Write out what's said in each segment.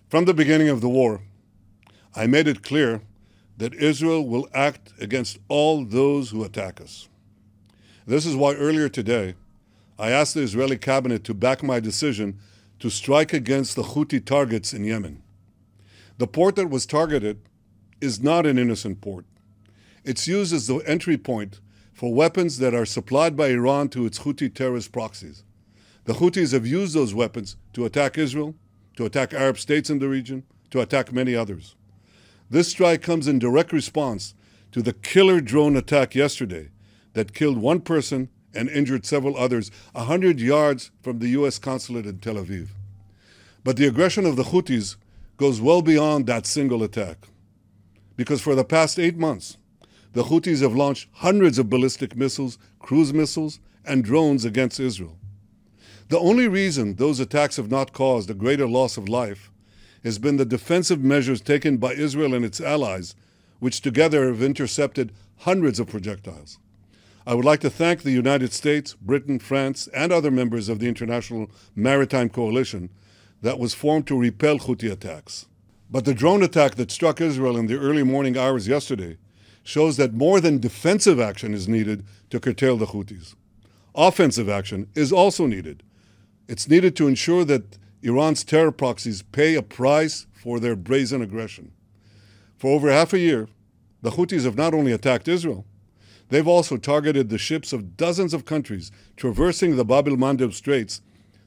From the beginning of the war, I made it clear that Israel will act against all those who attack us. This is why earlier today, I asked the Israeli cabinet to back my decision to strike against the Houthi targets in Yemen. The port that was targeted is not an innocent port. It's used as the entry point for weapons that are supplied by Iran to its Houthi terrorist proxies. The Houthis have used those weapons to attack Israel, to attack Arab states in the region, to attack many others. This strike comes in direct response to the killer drone attack yesterday that killed one person and injured several others 100 yards from the U.S. consulate in Tel Aviv. But the aggression of the Houthis goes well beyond that single attack. Because for the past 8 months, the Houthis have launched hundreds of ballistic missiles, cruise missiles, and drones against Israel. The only reason those attacks have not caused a greater loss of life has been the defensive measures taken by Israel and its allies, which together have intercepted hundreds of projectiles. I would like to thank the United States, Britain, France, and other members of the International Maritime Coalition that was formed to repel Houthi attacks. But the drone attack that struck Israel in the early morning hours yesterday shows that more than defensive action is needed to curtail the Houthis. Offensive action is also needed. It's needed to ensure that Iran's terror proxies pay a price for their brazen aggression. For over half a year, the Houthis have not only attacked Israel, they've also targeted the ships of dozens of countries traversing the Bab el-Mandeb Straits.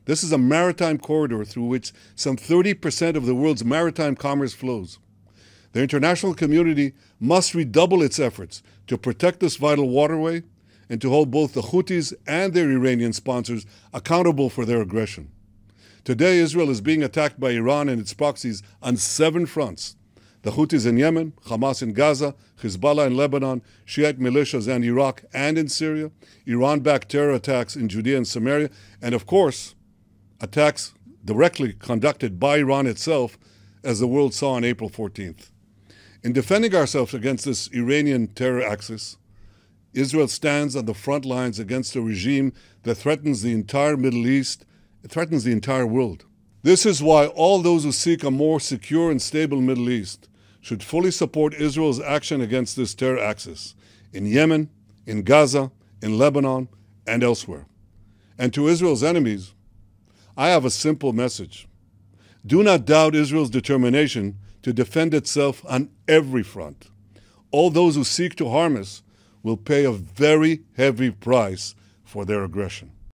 This is a maritime corridor through which some 30% of the world's maritime commerce flows. The international community must redouble its efforts to protect this vital waterway and to hold both the Houthis and their Iranian sponsors accountable for their aggression. Today, Israel is being attacked by Iran and its proxies on 7 fronts: the Houthis in Yemen, Hamas in Gaza, Hezbollah in Lebanon, Shiite militias in Iraq and in Syria, Iran-backed terror attacks in Judea and Samaria, and of course, attacks directly conducted by Iran itself, as the world saw on April 14th. In defending ourselves against this Iranian terror axis, Israel stands on the front lines against a regime that threatens the entire Middle East. It threatens the entire world. This is why all those who seek a more secure and stable Middle East should fully support Israel's action against this terror axis in Yemen, in Gaza, in Lebanon, and elsewhere. And to Israel's enemies, I have a simple message. Do not doubt Israel's determination to defend itself on every front. All those who seek to harm us will pay a very heavy price for their aggression.